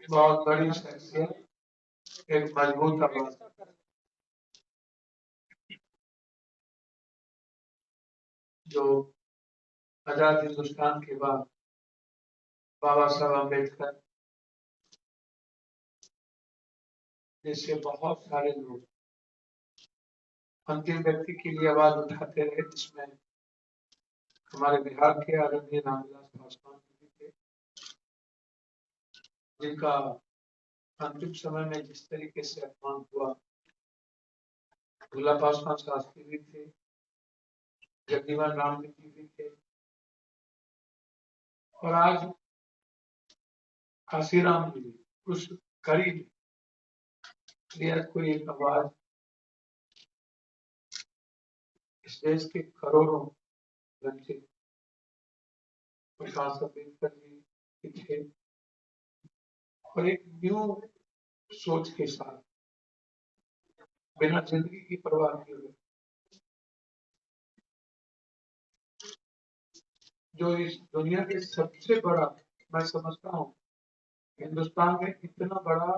बहुत बड़ी शख्सियत, एक मजबूत आवाज, जो आजाद हिंदुस्तान के बाद बाबा साहब अम्बेडकर जैसे बहुत सारे लोग अंतिम व्यक्ति के लिए आवाज उठाते रहे, जिसमें हमारे बिहार के आदरणीय रामविलास पासवान जी थे, जिनका अंतिम समय में जिस तरीके से अपमान हुआ। भोला पासवान शास्त्री भी थे, जगजीवन राम जी भी थे, और आज काशीराम जी उस करीब कोई एक आवाज इस देश के करोड़ों वंचित प्रकाश अम्बेडकर जी थे, और एक न्यू सोच के साथ बिना जिंदगी की परवाह किए हुए जो इस दुनिया के सबसे बड़ा, मैं समझता हूँ हिंदुस्तान में इतना बड़ा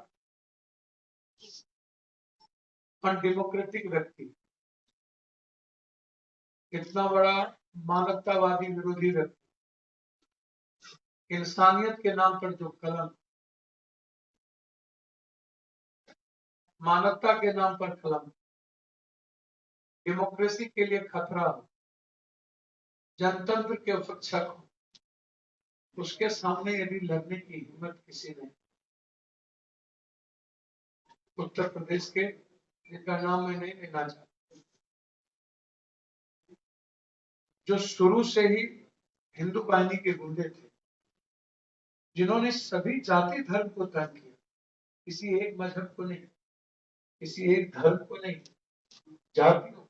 अनडेमोक्रेटिक व्यक्ति, इतना बड़ा मानवतावादी विरोधी व्यक्ति, इंसानियत के नाम पर जो कलम, मानवता के नाम पर कलम, डेमोक्रेसी के लिए खतरा, जनतंत्र के उपरक्षक, उसके सामने यदि लड़ने की हिम्मत किसी ने, उत्तर प्रदेश के, जिनका नाम मैं नहीं लेना चाहता, जो शुरू से ही हिंदू बाहिनी के गुंडे थे, जिन्होंने सभी जाति धर्म को तंग किया, किसी एक मजहब को नहीं, किसी एक धर्म को नहीं, जातियों,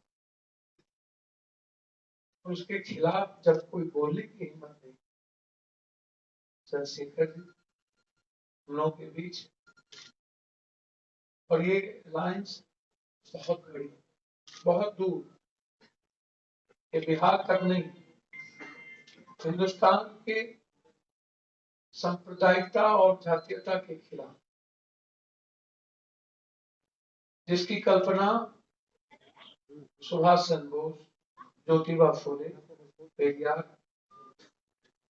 उसके खिलाफ जब कोई बोलने की हिम्मत नहीं, चंद्रशेखर जी हम लोगों के बीच, और ये लाइन्स बहुत बड़ी, बहुत दूर, ये बिहार तक नहीं, हिंदुस्तान के सांप्रदायिकता और जातीयता के खिलाफ, जिसकी कल्पना सुभाष चंद्र बोस, ज्योतिबा फुले, पेरियार,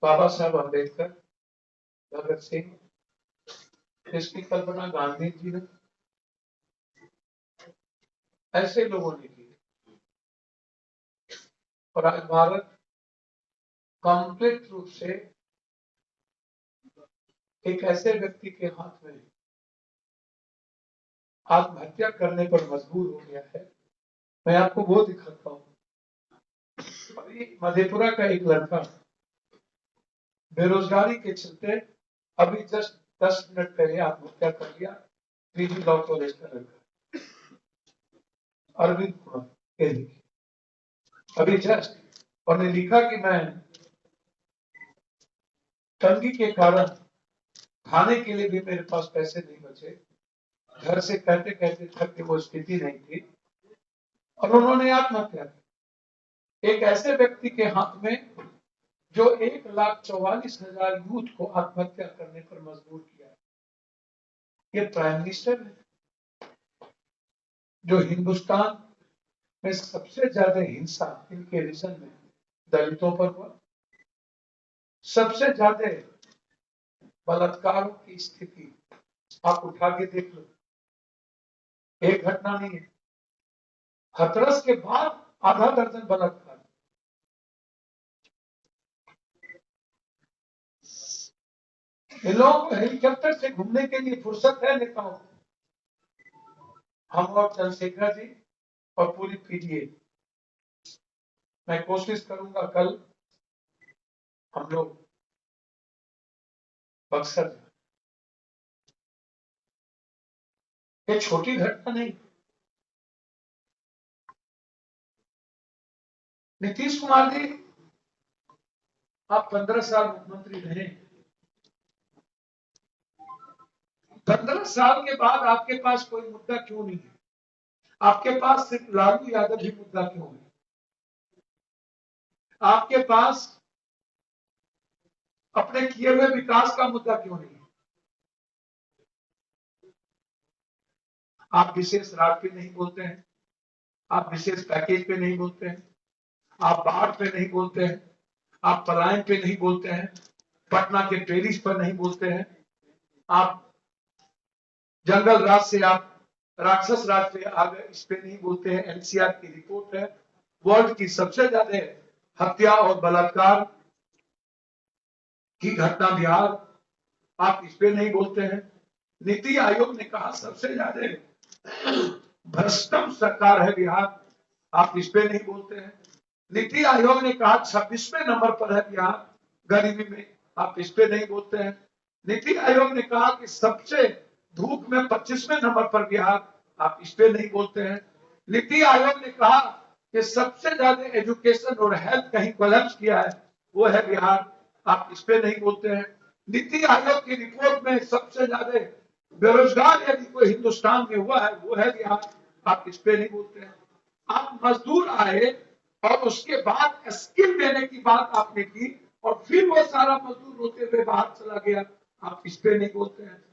बाबा साहब अम्बेडकर, भगत सिंह, जिसकी कल्पना गांधी जी ने, ऐसे लोगों ने की, और आज भारत कंप्लीट रूप से एक ऐसे व्यक्ति के हाथ में आत्महत्या करने पर मजबूर हो गया है। मैं आपको वो दिखाता हूँ, मधेपुरा का एक लड़का बेरोजगारी के चलते अभी जस्ट 10 मिनट पहले आत्महत्या कर लिया, पीजी लॉ कॉलेज का लड़का अरविंद कुमार, अभी जस्ट, और ने लिखा कि मैं तंगी के कारण खाने के लिए भी मेरे पास पैसे नहीं बचे, घर से कहते कहते थक के वो स्थिति नहीं थी, और उन्होंने आत्महत्या की। एक ऐसे व्यक्ति के हाथ में जो 1,44,000 यूथ को आत्महत्या करने पर मजबूर किया है, ये प्राइम मिनिस्टर है, जो हिंदुस्तान में सबसे ज्यादा हिंसा इनके रीजन में दलितों पर हुआ, सबसे ज्यादा बलात्कारों की स्थिति आप उठा के देख लो, एक घटना नहीं है, हाथरस के बाद आधा दर्जन बलात्कार। इन लोगों को हेलीकॉप्टर से घूमने के लिए फुर्सत है नेताओं को। हम और चंद्रशेखर जी और पूरी पीडीए, मैं कोशिश करूंगा कल हम लोग बक्सर, ये छोटी घटना नहीं। नीतीश कुमार जी, आप 15 साल मुख्यमंत्री रहे, 15 साल के बाद आपके पास कोई मुद्दा क्यों नहीं है? आपके पास सिर्फ लालू यादव ही मुद्दा क्यों है? आपके पास अपने किए हुए विकास का मुद्दा क्यों नहीं है? आप विशेष रात पे नहीं बोलते हैं, आप विशेष पैकेज पे नहीं बोलते हैं, आप बाढ़ पे नहीं बोलते हैं, आप पलायन पे नहीं बोलते हैं, पटना के टेरिस पर नहीं बोलते हैं, आप जंगल राज से आप राक्षस राज पे आ गए इस पे नहीं बोलते हैं। एनसीआर की रिपोर्ट है, वर्ल्ड की सबसे ज्यादा हत्या और बलात्कार की घटना बिहार, आप इस पे नहीं बोलते हैं। नीति आयोग ने कहा सबसे ज्यादा भ्रष्टम सरकार है बिहार, आप इस पे नहीं बोलते हैं। नीति आयोग ने कहा 26वें नंबर पर है बिहार गरीबी में, आप इस पे नहीं बोलते हैं। नीति आयोग ने कहा कि सबसे धूप में 25वें नंबर पर बिहार, आप इस पे नहीं बोलते हैं। नीति आयोग ने कहा कि सबसे ज्यादा एजुकेशन और हेल्थ कहीं कोलैप्स किया है वो है बिहार, आप इस पे नहीं बोलते हैं। नीति आयोग की रिपोर्ट में सबसे ज्यादा बेरोजगार यदि कोई हिंदुस्तान में हुआ है वो है बिहार, आप इस पे नहीं बोलते हैं। आप मजदूर आए और उसके बाद स्किल देने की बात आपने की और फिर वो सारा मजदूर रोते हुए बाहर चला गया, आप इस पे नहीं बोलते हैं।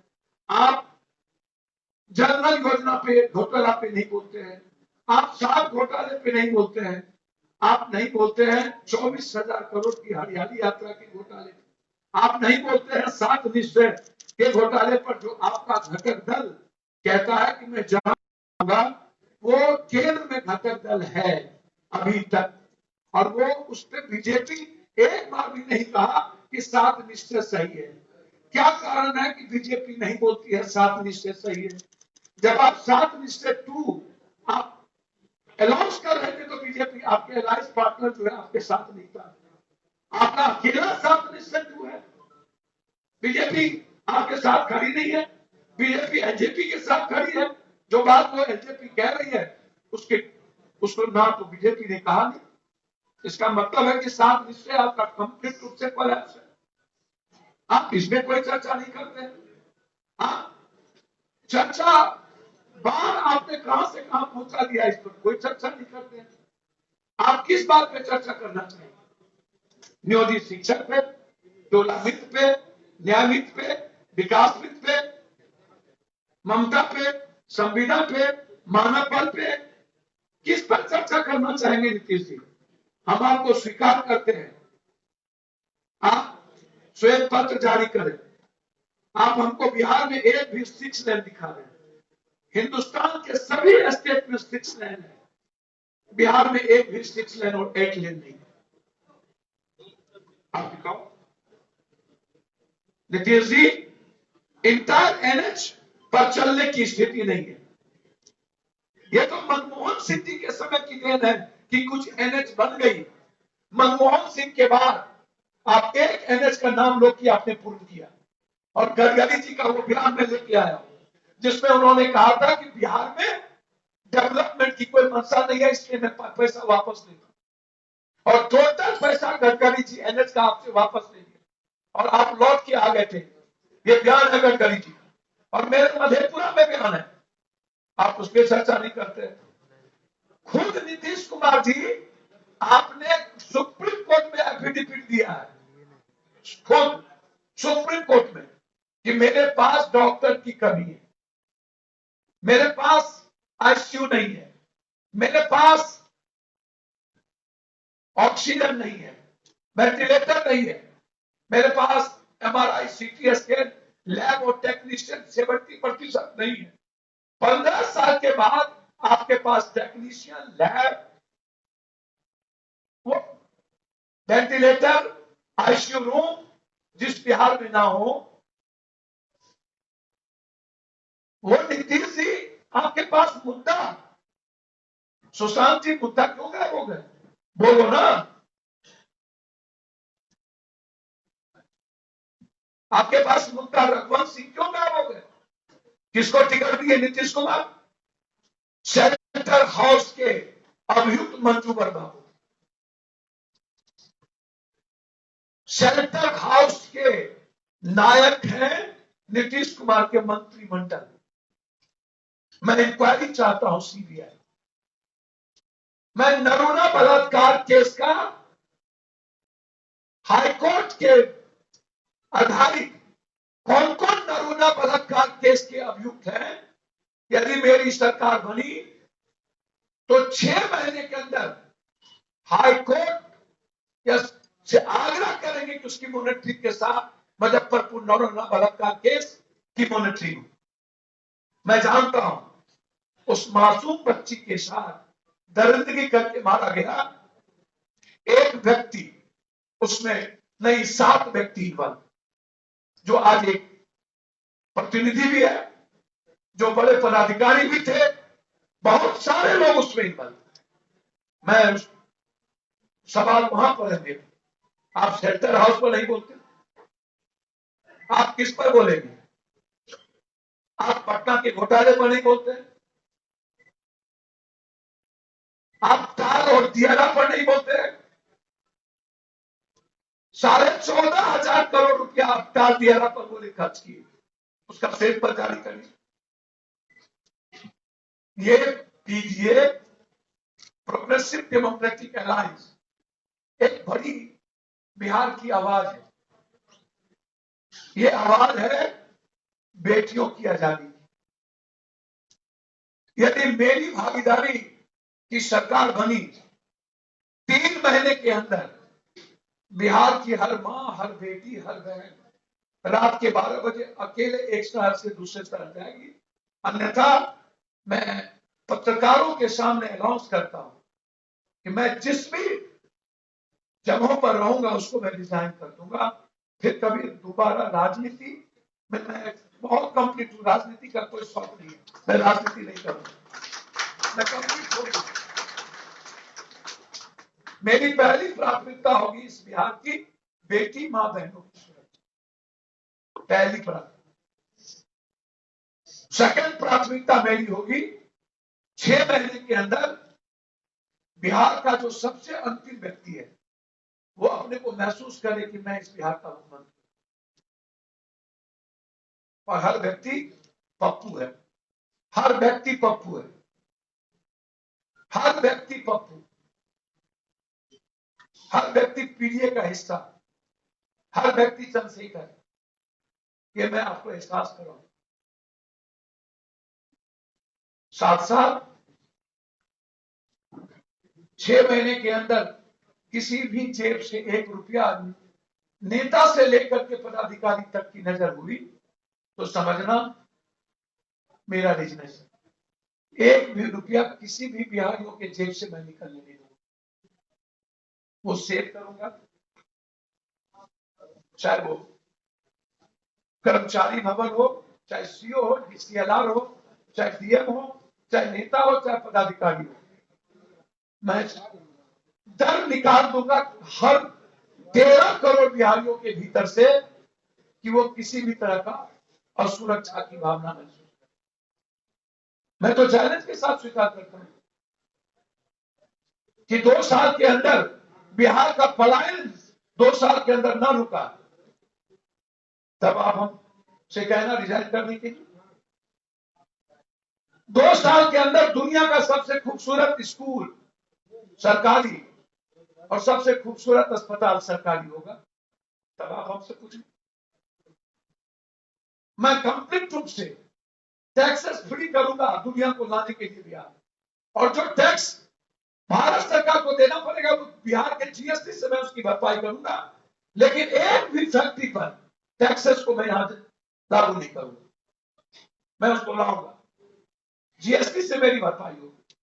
आप जनरल योजना पे घोटाला पे नहीं बोलते हैं, आप सात घोटाले पे नहीं बोलते हैं, आप नहीं बोलते हैं 24,000 करोड़ की हरियाली यात्रा के घोटाले, आप नहीं बोलते हैं 7 निश्चय के घोटाले पर जो आपका घटक दल कहता है कि मैं जाऊंगा, वो केंद्र में घटक दल है अभी तक, और वो उस पर बीजेपी एक बार भी नहीं कहा कि 7 निश्चय सही है। क्या कारण है कि बीजेपी नहीं बोलती है 7 निश्चय सही है? जब आप 7 निश्चय 2 आप अनाउंस कर रहे थे तो बीजेपी आपके अलायंस पार्टनर जो है आपके साथ नहीं था, आपका अकेला 7 निश्चय 2 है, बीजेपी आपके साथ खड़ी नहीं है, बीजेपी एलजेपी के साथ खड़ी है। जो बात वो एलजेपी कह रही है उसको ना तो बीजेपी ने कहा नहीं, इसका मतलब है कि 7 निश्चय आपका कंप्लीट रूप से कोलैप्स है, आप इसमें कोई चर्चा नहीं करते। आप चर्चा बार आपने कहां से कहां पहुंचा दिया, इस पर कोई चर्चा नहीं करते हैं। आप किस बात पे चर्चा करना चाहिए? नियोजित शिक्षक पे, टोला मित्र पे, न्याय मित्र पे, विकास मित्र पे, ममता पे, संविदा पे, मानव बल पे, किस पर चर्चा करना चाहेंगे नीतीश जी? हम आपको स्वीकार करते हैं, आप श्वेत पत्र जारी करें, आप हमको बिहार में एक भी 6 लेन दिखा रहे हैं, हिंदुस्तान के सभी स्टेट में 6 लेन है, बिहार में एक भी 6 लेन और 8 लेन नहीं है। आप दिखाओ नीतीश जी, इंटायर एनएच पर चलने की स्थिति नहीं है। यह तो मनमोहन सिंह जी के समय की देन है कि कुछ एनएच बन गई। मनमोहन सिंह के बाद आप एक एनएच का नाम लो कि आपने पूर्ण किया, और गडकरी जी का वो बयान में लेके आया जिसमें उन्होंने कहा था कि बिहार में डेवलपमेंट की कोई मंशा नहीं है, इसलिए मैं पैसा वापस नहीं दूं, और टोटल पैसा गडकरी जी एनएच का आपसे वापस नहीं लिया और आप लौट के आ गए थे। ये बयान है गडकरी जी और मेरे मधेपुरा में बयान है, आप उस पर चर्चा नहीं करते। खुद नीतीश कुमार जी आपने सुप्रीम कोर्ट में एफिडेविट दिया है, खुद सुप्रीम कोर्ट में, कि मेरे पास डॉक्टर की कमी है, मेरे पास आईसीयू नहीं है, मेरे पास ऑक्सीजन नहीं है, वेंटिलेटर नहीं है, मेरे पास एमआरआई सीटी स्कैन लैब और टेक्नीशियन 70% नहीं है। 15 साल के बाद आपके पास टेक्नीशियन, लैब, वो वेंटिलेटर, आईसीयू रूम जिस बिहार में ना हो, वो नीतीश जी आपके पास मुद्दा, सुशांत जी मुद्दा क्यों गायब हो गए? बोलो ना, आपके पास मुद्दा रघुवंश सिंह क्यों गायब हो गए? किसको टिकट दिए नीतीश कुमार? शेल्टर हाउस के अभियुक्त मंजू वर्मा को, शेल्टर हाउस के नायक हैं नीतीश कुमार के मंत्रिमंडल। मैं इंक्वायरी चाहता हूं सीबीआई, मैं नरूला बलात्कार केस का हाईकोर्ट के आधारित कौन कौन नरूला बलात्कार केस के अभियुक्त हैं यदि मेरी सरकार बनी तो 6 महीने के अंदर हाई कोर्ट या से आग्रह करेंगे कि उसकी मॉनिटरी के साथ मुजफ्फरपुर नौरंगा बलात्कार केस की मॉनिटरी हो। मैं जानता हूं उस मासूम बच्ची के साथ दरिंदगी करके मारा गया एक व्यक्ति, उसमें नहीं 7 व्यक्ति इन्वॉल्व, जो आज एक प्रतिनिधि भी है, जो बड़े पदाधिकारी भी थे, बहुत सारे लोग उसमें इन्वॉल्व। मैं सवाल वहां पर है मेरा, आप शेल्टर हाउस पर नहीं बोलते, आप किस पर बोलेंगे? आप पटना के घोटाले पर नहीं बोलते, आप ताल और दियारा पर नहीं बोलते। 14,500 करोड़ रुपया आप ताल दियारा पर बोले खर्च किए, उसका सेट पर जारी करिए। ये पीडीए प्रोग्रेसिव डेमोक्रेटिक अलायंस एक बड़ी बिहार की आवाज है। ये आवाज है बेटियों की आजादी की। यदि मेरी भागीदारी की सरकार बनी, 3 महीने के अंदर बिहार की हर मां, हर बेटी, हर बहन रात के 12 बजे अकेले एक शहर से दूसरे शहर जाएगी। अन्यथा मैं पत्रकारों के सामने अनाउंस करता हूं कि मैं जिस भी जगहों पर रहूंगा उसको मैं रिजाइन कर दूंगा। फिर कभी दोबारा राजनीति में मैं बहुत कंप्लीट हूं, राजनीति का कोई शौक नहीं है, मैं राजनीति नहीं करूंगा, मैं कंप्लीट हो गया। मेरी पहली प्राथमिकता होगी इस बिहार की बेटी मां बहनों की सुरक्षा, पहली प्राथमिकता। सेकंड प्राथमिकता मेरी होगी 6 महीने के अंदर बिहार का जो सबसे अंतिम व्यक्ति है वो अपने को महसूस करे कि मैं इस बिहार का मुख्यमंत्री, और हर व्यक्ति पप्पू है, हर व्यक्ति पप्पू है, हर व्यक्ति पप्पू, हर व्यक्ति पीडीए का हिस्सा, हर व्यक्ति चंद्रशेखर है। ये मैं आपको एहसास कराऊं। साथ साथ 6 महीने के अंदर किसी भी जेब से 1 रुपया नेता से लेकर के पदाधिकारी तक की नजर हुई तो समझना मेरा बिजनेस है। 1 भी रुपया किसी भी बिहारियों के जेब से मैं निकलने नहीं दूंगा, वो सेव करूंगा। चाहे वो कर्मचारी भवन हो, चाहे सीओ हो, डीसीएलआर हो, चाहे डीएम हो, चाहे नेता हो, चाहे पदाधिकारी हो, मैं दर निकाल दूंगा हर 13 करोड़ बिहारियों के भीतर से कि वो किसी भी तरह का असुरक्षा की भावना महसूस करें। मैं तो चैलेंज के साथ स्वीकार करता हूं कि 2 साल के अंदर बिहार का पलायन 2 साल के अंदर न रुका, तब आप हमसे कहना रिजाइन करने के लिए। 2 साल के अंदर दुनिया का सबसे खूबसूरत स्कूल सरकारी और सबसे खूबसूरत अस्पताल सरकारी होगा, तब आप हमसे पूछें। मैं कंप्लीट रूप से टैक्सेस फ्री करूंगा दुनिया को लाने के लिए बिहार, और जो टैक्स भारत सरकार को देना पड़ेगा वो बिहार के जीएसटी से मैं उसकी भरपाई करूंगा, लेकिन एक भी फैक्ट्री पर टैक्सेस को मैं यहां लागू नहीं करूंगा, मैं उसको लाऊंगा, जीएसटी से मेरी भरपाई होगी।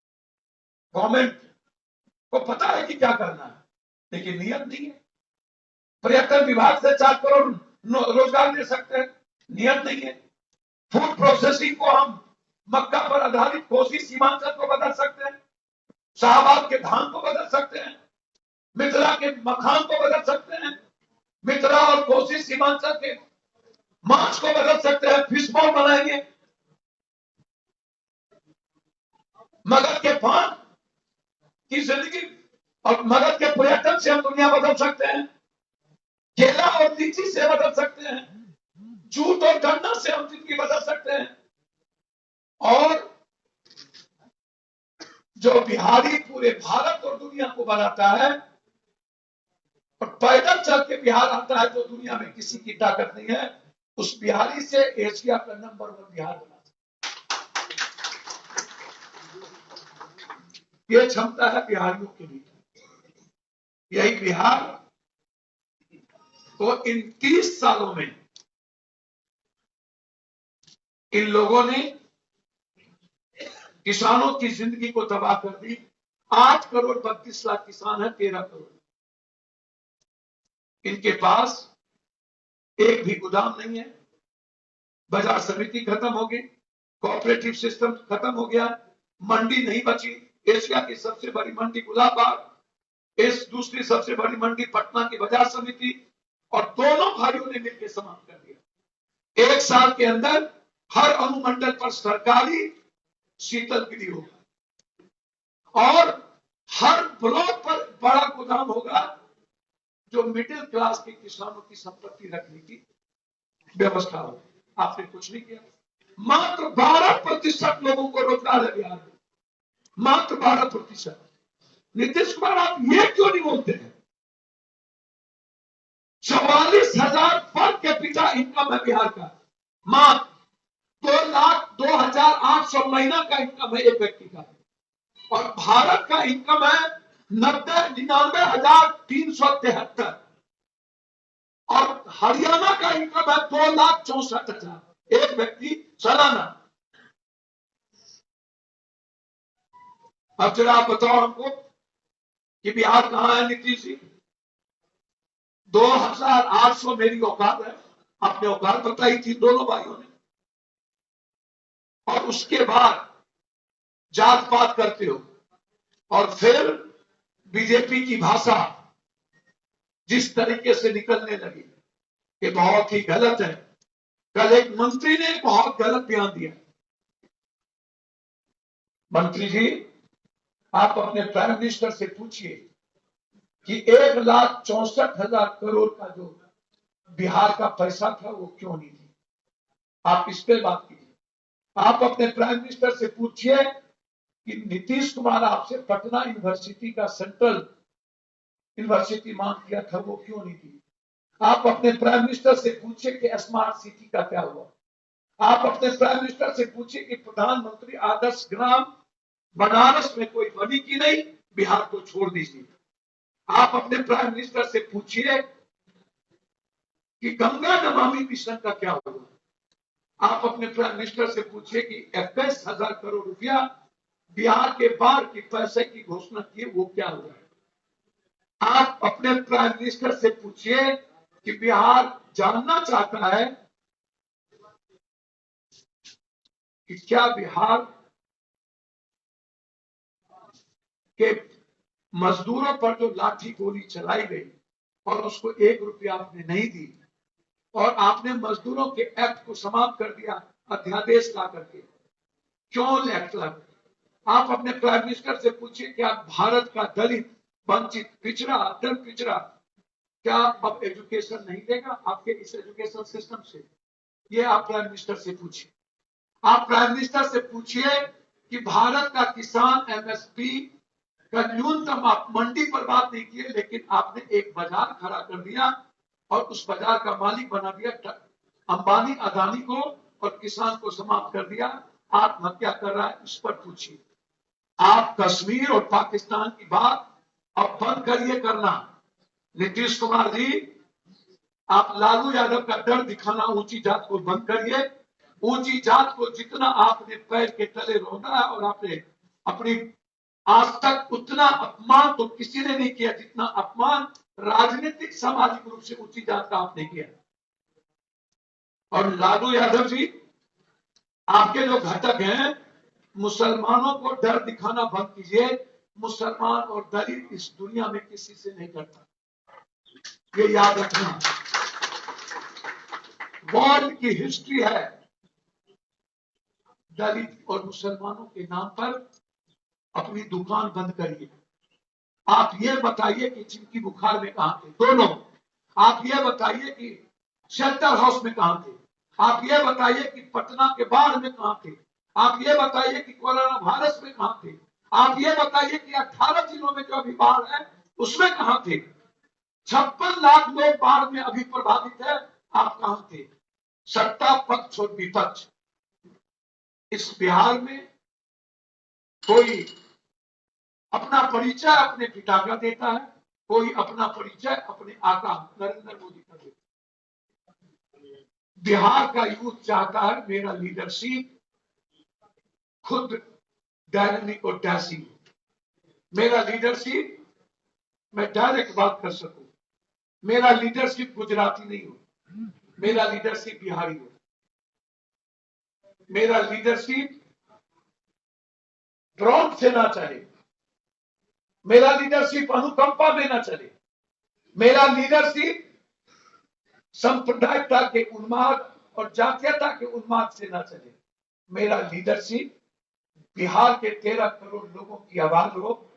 गवर्नमेंट को पता है कि क्या करना है, लेकिन नियत नहीं है। पर्यटन विभाग से 4 करोड़ रोजगार दे सकते हैं, नियत नहीं है। फूड प्रोसेसिंग को हम मक्का पर आधारित कोसी सीमांचल को बदल सकते हैं, शाहबाद के धान को बदल सकते हैं, मिथिला के मखान को बदल सकते हैं, मिथिला और कोसी सीमांचल के मांस को बदल सकते हैं, फिश बॉल बनाएंगे, मगध के पान की जिंदगी और मगध के पर्यटन से हम दुनिया बदल सकते हैं, केला और लीची से बदल सकते हैं, जूट और गन्ना से हम जिंदगी बदल सकते हैं। और जो बिहारी पूरे भारत और दुनिया को बनाता है और पैदल चल के बिहार आता है, जो दुनिया में किसी की ताकत नहीं है, उस बिहारी से एशिया का नंबर 1 बिहार बना सकता है। ये क्षमता है बिहारियों के लिए। यही बिहार को इन 30 सालों में इन लोगों ने किसानों की जिंदगी को तबाह कर दी। 8 करोड़ 32 लाख किसान है, 13 करोड़। इनके पास एक भी गोदाम नहीं है, बाजार समिति खत्म हो गई, कोऑपरेटिव सिस्टम खत्म हो गया, मंडी नहीं बची। एशिया की सबसे बड़ी मंडी गुलाबाग, इस दूसरी सबसे बड़ी मंडी पटना की बाजार समिति, और दोनों भाइयों ने मिलकर समाप्त कर दिया। 1 साल के अंदर हर अनुमंडल पर सरकारी शीतल गृह होगा और हर ब्लॉक पर बड़ा गोदाम होगा जो मिडिल क्लास के किसानों की संपत्ति रखने की व्यवस्था हो। आपने कुछ नहीं किया। मात्र 12% लोगों को रोजगार है बिहार में, मात्र 12%। नीतीश कुमार, आप ये क्यों नहीं बोलते हैं? 44,000 पर कैपिटा इनकम है बिहार का, मात्र 2,02,800 महीना का इनकम है एक व्यक्ति का, और भारत का इनकम है 99,373, और हरियाणा का इनकम है 2,64,000 एक व्यक्ति सालाना। अब जरा आप बताओ हमको कि बिहार कहां है नीतीश जी? 2,800 मेरी औकात है, आपने औकात बताई थी दोनों भाइयों ने, और उसके बाद जात पात करते हो, और फिर बीजेपी की भाषा जिस तरीके से निकलने लगी ये बहुत ही गलत है। कल एक मंत्री ने बहुत गलत बयान दिया। मंत्री जी, आप अपने प्राइम मिनिस्टर से पूछिए कि 1,64,000 करोड़ का जो बिहार का पैसा था वो क्यों नहीं दिया। आप इस पे बात कीजिए। आप अपने प्राइम मिनिस्टर से पूछिए कि नीतीश कुमार आपसे पटना यूनिवर्सिटी का सेंट्रल यूनिवर्सिटी मांग किया था, वो क्यों नहीं दी। आप अपने प्राइम मिनिस्टर से पूछिए कि स्मार्ट सिटी का क्या हुआ। आप अपने प्राइम मिनिस्टर से पूछिए कि प्रधानमंत्री आदर्श ग्राम बनारस में कोई बनी कि नहीं, बिहार को छोड़ दीजिए। आप अपने प्राइम मिनिस्टर से पूछिए कि गंगा नमामि मिशन का क्या हुआ। आप अपने प्राइम मिनिस्टर से पूछिए कि 21,000 करोड़ रुपया बिहार के बाढ़ की पैसे की घोषणा की, वो क्या हुआ है। आप अपने प्राइम मिनिस्टर से पूछिए कि बिहार जानना चाहता है कि क्या बिहार के मजदूरों पर जो लाठी गोली चलाई गई और उसको 1 रुपया आपने नहीं दी, और आपने मजदूरों के एक्ट को समाप्त कर दिया अध्यादेश ला करके, क्यों एक्ट ला? आप अपने प्राइम मिनिस्टर से पूछिए कि आप भारत का दलित, वंचित, पिछड़ा, अत्यंत पिछड़ा क्या अब एजुकेशन नहीं देगा आपके इस एजुकेशन सिस्टम से? ये आप प्राइम मिनिस्टर से पूछिए। आप प्राइम मिनिस्टर से पूछिए कि भारत का किसान एमएसपी का न्यूनतम, आप मंडी पर बात नहीं किए, लेकिन आपने एक बाजार खड़ा कर दिया और उस बाजार का मालिक बना दिया अंबानी अदानी को, और किसान को समाप्त कर दिया, आत्महत्या कर रहा है, इस पर पूछिए। आप कश्मीर और पाकिस्तान की बात अब बंद करिए करना। नीतीश कुमार जी, आप लालू यादव का डर दिखाना ऊंची जात को बंद करिए। ऊंची जात को जितना आपने पैर के तले रोना है, और आपने अपनी आज तक उतना अपमान तो किसी ने नहीं किया जितना अपमान राजनीतिक सामाजिक रूप से ऊंची जात का आपने किया। और लालू यादव जी, आपके जो घटक हैं, मुसलमानों को डर दिखाना बंद कीजिए। मुसलमान और दलित इस दुनिया में किसी से नहीं करता, ये याद रखना। वर्ल्ड की हिस्ट्री है, दलित और मुसलमानों के नाम पर अपनी दुकान बंद करिए। आप ये बताइए कि चिमकी बुखार में कहां थे दोनों। आप ये बताइए कि शेल्टर हाउस में कहां थे। आप ये बताइए कि पटना के बाढ़ में कहां थे। आप ये बताइए कि कोरोना वायरस में कहां थे। आप ये बताइए कि 18 जिलों में जो अभी बाढ़ है उसमें कहां थे। 56 लाख लोग बाढ़ में अभी प्रभावित है, आप कहां थे। सत्ता पक्ष और विपक्ष, इस बिहार में कोई अपना परिचय अपने पिता का देता है, कोई अपना परिचय अपने आका नरेंद्र मोदी का देता है। बिहार का यूथ चाहता है मेरा लीडरशिप खुद डायनेमिक और डैशिंग, मेरा लीडरशिप मैं डायरेक्ट बात कर सकूं, मेरा लीडरशिप गुजराती नहीं हो, मेरा लीडरशिप बिहारी हो, मेरा लीडरशिप ड्रोन से ना चले, मेरा लीडरशिप अनुकंपा में ना चले, मेरा लीडरशिप सांप्रदायिकता के उन्माद और जातीयता के उन्माद से ना चले, मेरा लीडरशिप बिहार के 13 करोड़ लोगों की आवाज हो,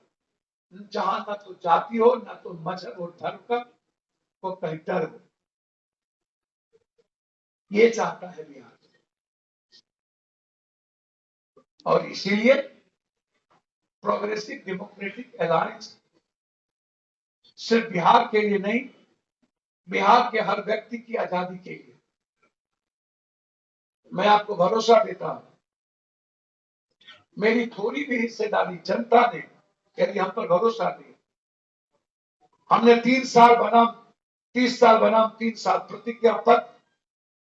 जहां ना तो जाति हो ना तो मजहब और धर्म का को कहीं डर हो। ये चाहता है बिहार, और इसीलिए प्रोग्रेसिव डेमोक्रेटिक अलायंस सिर्फ बिहार के लिए नहीं, बिहार के हर व्यक्ति की आजादी के लिए। मैं आपको भरोसा देता हूं, मेरी थोड़ी भी हिस्सेदारी जनता ने यदि हम पर भरोसा दिया, हमने 3 साल बनाम 30 साल बनाम 3 साल प्रतिज्ञा पत्र,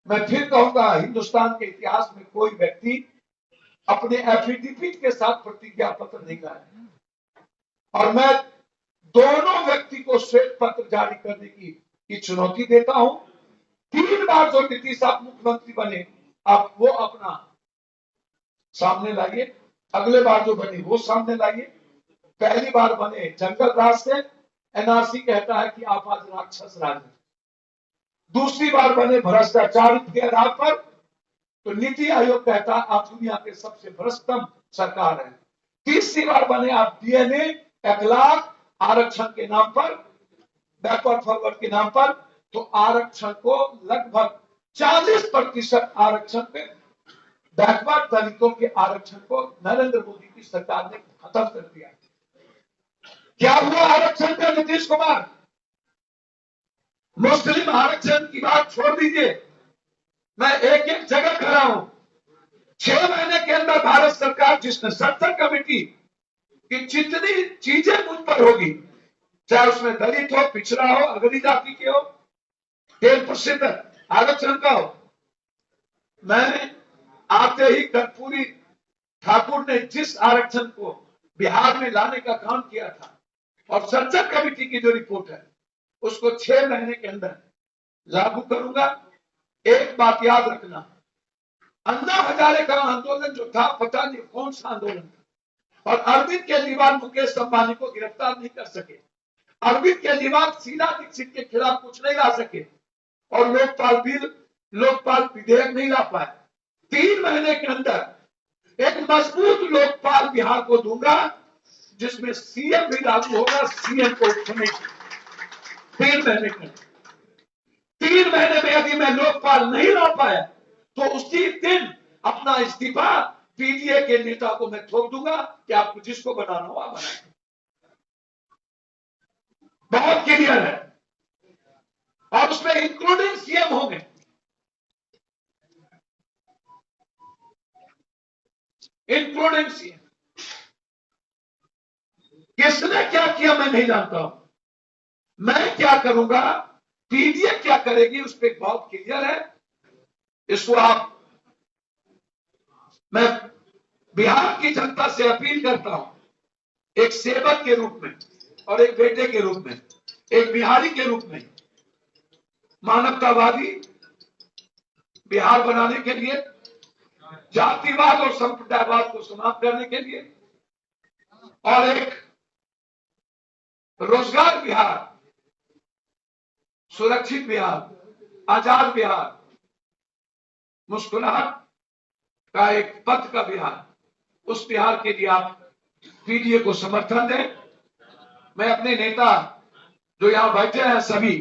मैं फिर कहूंगा हिंदुस्तान के इतिहास में कोई व्यक्ति अपने एफिडेविट के साथ प्रतिज्ञा पत्र नहीं लाया, और मैं दोनों व्यक्ति को श्वेत पत्र जारी करने की चुनौती देता हूं। 3 बार जो नीतीश आप मुख्यमंत्री बने, आप वो अपना सामने लाइए, अगले बार जो बने वो सामने लाइए। पहली बार बने जंगल राज से, एनआरसी कहता है कि आप आज राक्षस राज हैं। दूसरी बार बने भ्रष्टाचार के आधार पर, तो नीति आयोग कहता है आप दुनिया के सबसे भ्रष्टतम सरकार है। तीसरी बार बने आप डीएनए 1 लाख आरक्षण के नाम पर, बैकवर्ड फॉरवर्ड के नाम पर, तो आरक्षण को लगभग 40% आरक्षण पे, बैकवर्ड दलितों के आरक्षण को नरेंद्र मोदी की सरकार ने खत्म कर दिया। क्या हुआ आरक्षण का नीतीश कुमार? मुस्लिम आरक्षण की बात छोड़ दीजिए, मैं एक एक जगह खड़ा हूं। 6 महीने के अंदर भारत सरकार जिसने संसद कमेटी की जितनी चीजें मुझ पर होगी, चाहे उसमें दलित हो, पिछड़ा हो, अगड़ी जाति के हो, 10% आरक्षण का हो, मैंने आते ही कर्पूरी ठाकुर ने जिस आरक्षण को बिहार में लाने का काम किया था, और संसद कमेटी की जो रिपोर्ट है उसको 6 महीने के अंदर लागू करूंगा। एक बात याद रखना, अन्ना हजारे का आंदोलन जो था, पता नहीं कौन सा आंदोलन था, और अरविंद केजरीवाल मुकेश अंबानी को गिरफ्तार नहीं कर सके, अरविंद केजरीवाल शीला दीक्षित के खिलाफ कुछ नहीं ला सके, और लोकपाल विधेयक नहीं ला पाए। 3 महीने के अंदर एक मजबूत लोकपाल बिहार को दूंगा, जिसमें सीएम भी लागू होगा, सीएम को उठने की। 3 महीने के 3 महीने में यदि मैं लोकपाल नहीं ला पाया, तो उसी दिन अपना इस्तीफा पीडीए के नेता को मैं थोप दूंगा कि आपको जिसको बनाना हो आप बनाए। बहुत क्लियर है, और उसमें इंक्लूडिंग सीएम होंगे। Including CM. किसने क्या किया मैं नहीं जानता हूं, मैं क्या करूंगा, पीडीए क्या करेगी उस पर बहुत क्लियर है। इसको आप, मैं बिहार की जनता से अपील करता हूं, एक सेवक के रूप में और एक बेटे के रूप में, एक बिहारी के रूप में, मानवतावादी बिहार बनाने के लिए, जातिवाद और संप्रदायवाद को समाप्त करने के लिए, और एक रोजगार बिहार, सुरक्षित बिहार, आजाद बिहार, मुस्कुराहट का एक पथ का बिहार, उस बिहार के लिए आप पीडीए को समर्थन दें। मैं अपने नेता जो यहां बैठे हैं सभी,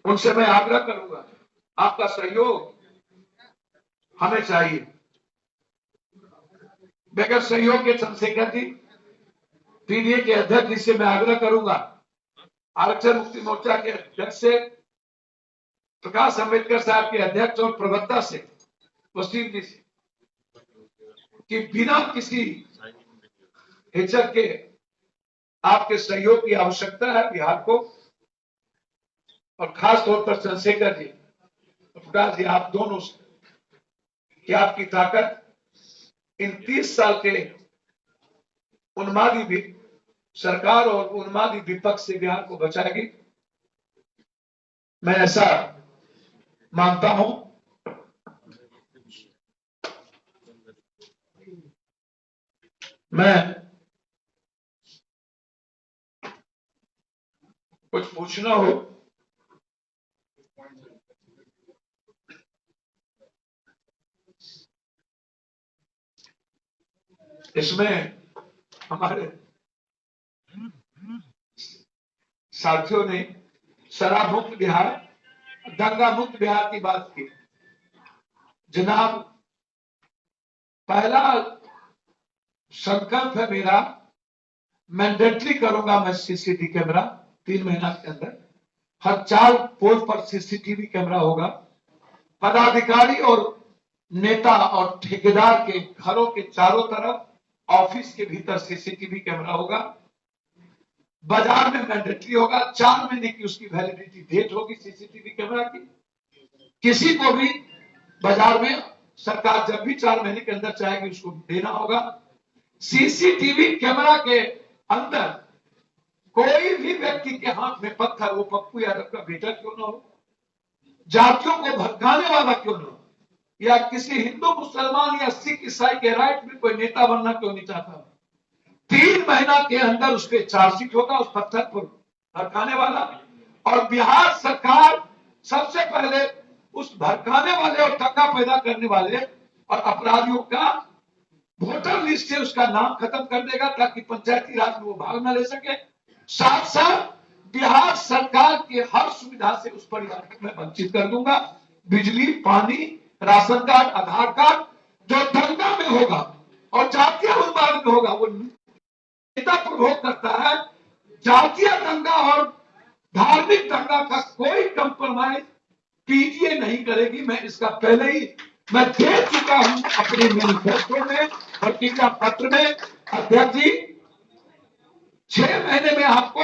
उनसे मैं आग्रह करूंगा, आपका सहयोग हमें चाहिए। बगैर सहयोग के चंद्रशेखर जी, पीडीए के अध्यक्ष जी से मैं आग्रह करूंगा, आरक्षण मुक्ति मोर्चा के अध्यक्ष से, प्रकाश अंबेडकर साहब के अध्यक्ष और प्रवक्ता से, वसीम जी से, कि बिना किसी हिचक के आपके सहयोग की आवश्यकता है बिहार को, और खास तौर पर चंद्रशेखर जी, प्रकाश जी, आप दोनों से कि आपकी ताकत इन 30 साल के उन्मादी भी सरकार और उन्मादी विपक्ष से बिहार को बचाएगी। मैं ऐसा मानता हूं। मैं कुछ पूछना हो इसमें हमारे साथियों ने शराब मुक्त बिहार, दंगा मुक्त बिहार की बात की। जनाब, पहला संकल्प है मेरा, मैंडेटरी करूंगा मैं सीसीटीवी कैमरा 3 महीना के अंदर। हर 4 पोल पर सीसीटीवी कैमरा होगा। पदाधिकारी और नेता और ठेकेदार के घरों के चारों तरफ, ऑफिस के भीतर सीसीटीवी कैमरा होगा। बाजार में मैंडेटरी होगा। 4 महीने की उसकी वैलिडिटी डेट होगी सीसीटीवी कैमरा की। किसी को भी बाजार में सरकार जब भी 4 महीने के अंदर चाहेगी उसको देना होगा। सीसीटीवी कैमरा के अंदर कोई भी व्यक्ति के हाथ में पत्थर, वो पप्पू यादव का बेटा क्यों ना हो, जातियों को भड़काने वाला क्यों ना हो, या किसी हिंदू मुसलमान या सिख ईसाई के राइट में कोई नेता बनना क्यों नहीं चाहता, 3 महीना के अंदर उस पर चार्जशीट होगा, उस पत्थर पर भड़काने वाला। और बिहार सरकार सबसे पहले उस भड़काने वाले और टक्का पैदा करने वाले और अपराधियों का वोटर लिस्ट से उसका नाम खत्म कर देगा, ताकि पंचायती राज में वो भाग न ले सके। साथ साथ बिहार सरकार की हर सुविधा से उस परिवार को मैं वंचित कर दूंगा। बिजली, पानी, राशन कार्ड, आधार कार्ड जो दंगा में होगा और जातीय उन्माद में होगा, वो नेता प्रभोग करता है। जातीय दंगा और धार्मिक दंगा का कोई कंप्रोमाइज पीडीए नहीं करेगी। मैं इसका पहले ही मैं दे चुका हूं अपने मैनिफेस्टो में, प्रतिज्ञा पत्र में। अध्यक्ष जी, 6 महीने में आपको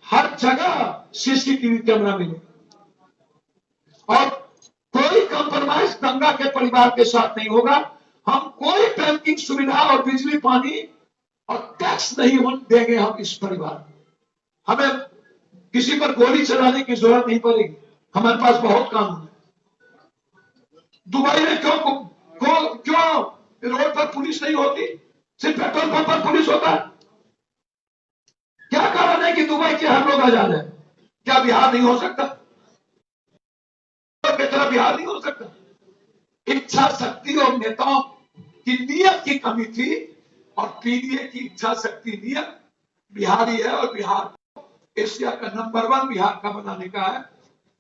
हर जगह सीसीटीवी कैमरा मिले और कोई कंप्रोमाइज दंगा के परिवार के साथ नहीं होगा। हम कोई बैंकिंग सुविधा और बिजली, पानी और टैक्स नहीं देंगे हम इस परिवार को। हमें किसी पर गोली चलाने की जरूरत नहीं पड़ेगी, हमारे पास बहुत कानून है। दुबई में क्यों रोड पर पुलिस नहीं होती, सिर्फ पेट्रोल पंप पर पुलिस होता है? क्या कारण है कि दुबई के हर लोग आजाद है? क्या बिहार नहीं हो सकता? की तरह बिहार नहीं हो सकता? इच्छा शक्ति और नेताओं की नियत की कमी थी, और पीडीए की इच्छा शक्ति, नियत बिहारी है, और बिहार को एशिया का नंबर 1 बिहार का बनाने का है।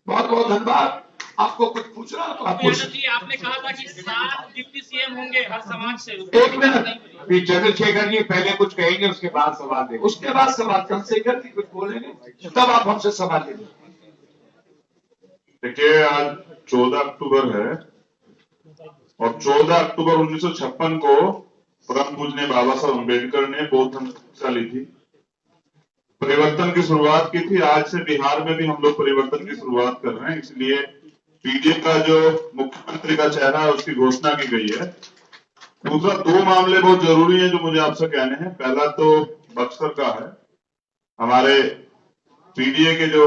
बहुत बहुत धन्यवाद। आपको कुछ पूछना तो आप आपने कहा था कि 7 डिप्टी सीएम होंगे हर समाज से। एक मिनट, अभी चंद्रशेखर जी पहले कुछ कहेंगे, उसके बाद सवाल देंगे। उसके बाद सवाल चंद्रशेखर जी कुछ बोलेंगे, तब आप हमसे सवाल लेंगे। देखिए, आज 14 अक्टूबर है और 14 अक्टूबर 1956 को परम पूज्य बाबा साहब अम्बेडकर ने बौद्ध धर्म की शिक्षा ली थी, परिवर्तन की शुरुआत की थी। आज से बिहार में भी हम लोग परिवर्तन की शुरुआत कर रहे हैं, इसलिए पीडीए का जो मुख्यमंत्री का चेहरा है उसकी घोषणा की गई है। दूसरा, 2 मामले बहुत जरूरी हैं जो मुझे आपसे कहने हैं। पहला तो बक्सर का है। हमारे पीडीए के जो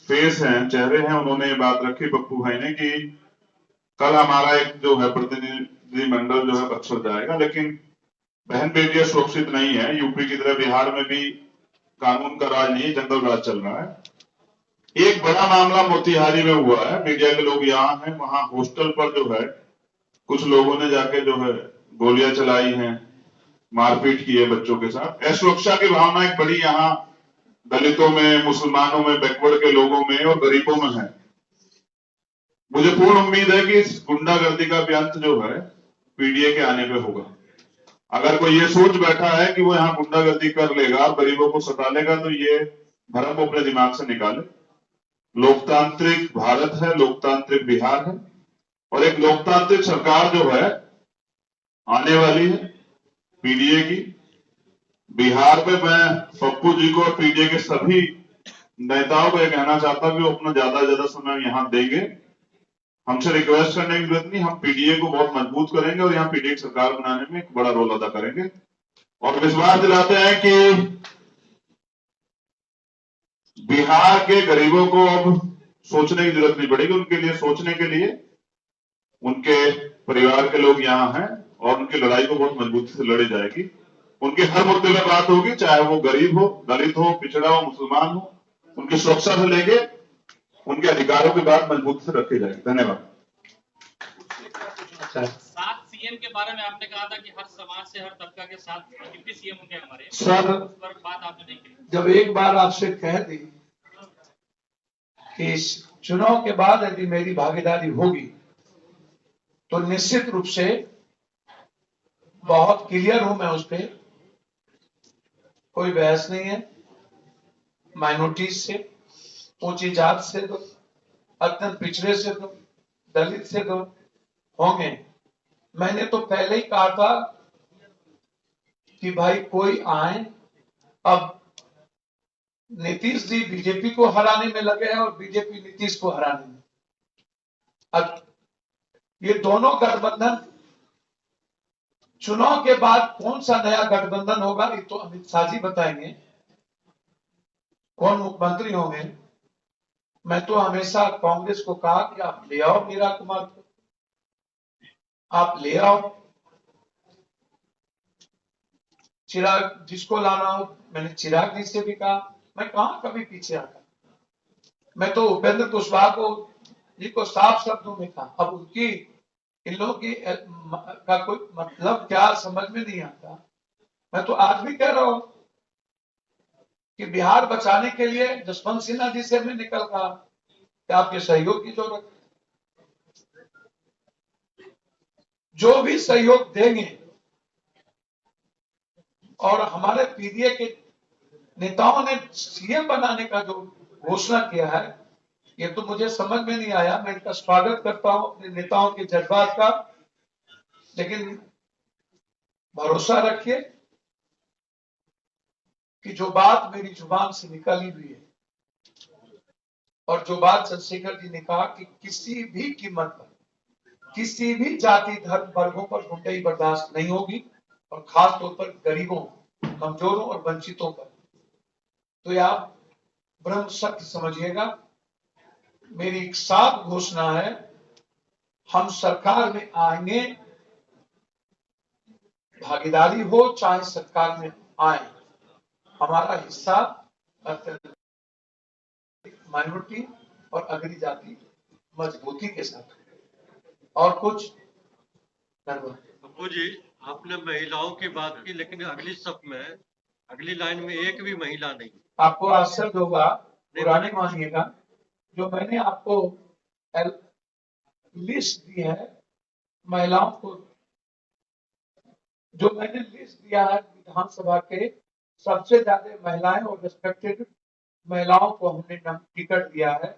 फेस हैं, चेहरे हैं, उन्होंने ये बात रखी पप्पू भाई ने कि कल हमारा एक जो है प्रतिनिधि मंडल जो है बक्सर जाएगा, लेकिन बहन बेटियां सुरक्षित नहीं है। यूपी की तरह बिहार में भी कानून का राज नहीं, जंगल राज चल रहा है। एक बड़ा मामला मोतिहारी में हुआ है, मीडिया के लोग यहाँ हैं, वहां हॉस्टल पर जो है कुछ लोगों ने जाके जो है गोलियां चलाई हैं, मारपीट की है बच्चों के साथ। असुरक्षा की भावना एक बड़ी यहाँ दलितों में, मुसलमानों में, बैकवर्ड के लोगों में और गरीबों में है। मुझे पूर्ण उम्मीद है कि इस गुंडागर्दी का भी अंत जो है पीडीए के आने पे होगा। अगर कोई ये सोच बैठा है कि वो यहाँ गुंडागर्दी कर लेगा और गरीबों को सता लेगा, तो ये भ्रम को अपने दिमाग से निकाले। लोकतांत्रिक भारत है, लोकतांत्रिक बिहार है, और एक लोकतांत्रिक सरकार जो है आने वाली है पीडीए की। बिहार में मैं पप्पू जी को और पीडीए के सभी नेताओं को यह कहना चाहता हूं कि वो अपना ज्यादा से ज्यादा समय यहाँ देंगे। हमसे रिक्वेस्ट करने की जरूरत नहीं, हम पीडीए को बहुत मजबूत करेंगे और यहाँ पीडीए की सरकार बनाने में एक बड़ा रोल अदा करेंगे और विश्वास दिलाते हैं कि बिहार के गरीबों को अब सोचने की जरूरत नहीं पड़ेगी। उनके लिए सोचने के लिए उनके परिवार के लोग यहाँ हैं और उनकी लड़ाई को बहुत मजबूती से लड़ी जाएगी। उनके हर मुद्दे में बात होगी, चाहे वो गरीब हो, दलित हो, पिछड़ा हो, मुसलमान हो, उनकी सुरक्षा से लेके उनके अधिकारों की बात मजबूती से रखी जाएगी। धन्यवाद। 7 सीएम के बारे में आपने कहा था कि हर समाज से, हर तबका के साथ डिप्टी सीएम होंगे हमारे, सर, उस पर बात आपने नहीं की। जब एक बार आपसे कह दी कि इस चुनाव के बाद यदि मेरी भागीदारी होगी तो निश्चित रूप से बहुत क्लियर हूं मैं उस पर, कोई बहस नहीं है। माइनॉरिटीज से, ऊंची जात से दो, अत्यंत पिछड़े से दो, दलित से दो होंगे। मैंने तो पहले ही कहा था कि भाई कोई आए। अब नीतीश जी बीजेपी को हराने में लगे हैं और बीजेपी नीतीश को हराने में। अब ये दोनों गठबंधन, चुनाव के बाद कौन सा नया गठबंधन होगा ये तो अमित शाह जी बताएंगे, कौन मुख्यमंत्री होंगे। मैं तो हमेशा कांग्रेस को कहा कि आप ले आओ मीरा कुमार को, आप ले आओ, चिराग जिसको लाना हो। मैंने चिराग जी से भी कहा, मैं कहां कभी पीछे आता। मैं तो उपेंद्र कुशवाहा को जी को साफ शब्दों में कहा। अब उनकी इन लोगों की का कोई मतलब क्या समझ में नहीं आता। मैं तो आज भी कह रहा हूं कि बिहार बचाने के लिए जसवंत सिन्हा जी से मैं निकल रहा कि आपके सहयोग की जरूरत है। जो भी सहयोग देंगे और हमारे पीडीए के नेताओं ने सीएम बनाने का जो घोषणा किया है, ये तो मुझे समझ में नहीं आया। मैं इनका स्वागत करता हूं अपने नेताओं के जज्बात का, लेकिन भरोसा रखिए कि जो बात मेरी जुबान से निकली हुई है और जो बात चंद्रशेखर जी ने कहा कि किसी भी कीमत पर, किसी भी जाति धर्म वर्गों पर गुंडाई बर्दाश्त नहीं होगी और खास तौर पर गरीबों, कमजोरों और वंचितों पर। तो ये आप ब्रह्म सत्य समझिएगा। मेरी एक साफ घोषणा है, हम सरकार में आएंगे, भागीदारी हो चाहे सरकार में आए, हमारा हिस्सा माइनॉरिटी और अगली जाति मजबूती के साथ। और कुछ पप्पू जी, आपने महिलाओं की बात की, लेकिन अगली सब में, अगली लाइन में एक भी महिला नहीं। आपको आश्चर्य होगा, पुराने मानिएगा, जो मैंने आपको लिस्ट दी है महिलाओं को, जो मैंने लिस्ट दिया है विधानसभा के सबसे ज्यादा महिलाएं और रिस्पेक्टेड महिलाओं को हमने टिकट दिया है।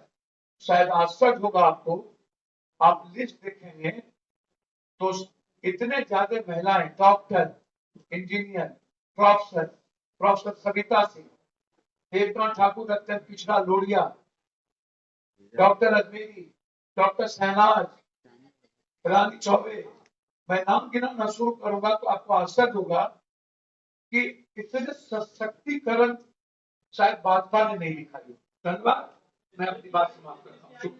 शायद आश्चर्य होगा आपको, आप लिस्ट देखेंगे तो इतने ज्यादा महिलाएं, doctor, engineer, professor Savita Singh, Devkant Thakur अत्यंत पिछड़ा लोरिया, डॉक्टर अजमेरी, डॉक्टर शहनाज, रानी चौबे, मैं नाम गिनाना शुरू करूंगा तो आपको आश्चर्य होगा कि इतने सशक्तिकरण शायद भाजपा ने नहीं दिखाई। धन्यवाद, मैं अपनी बात समाप्त करता हूँ।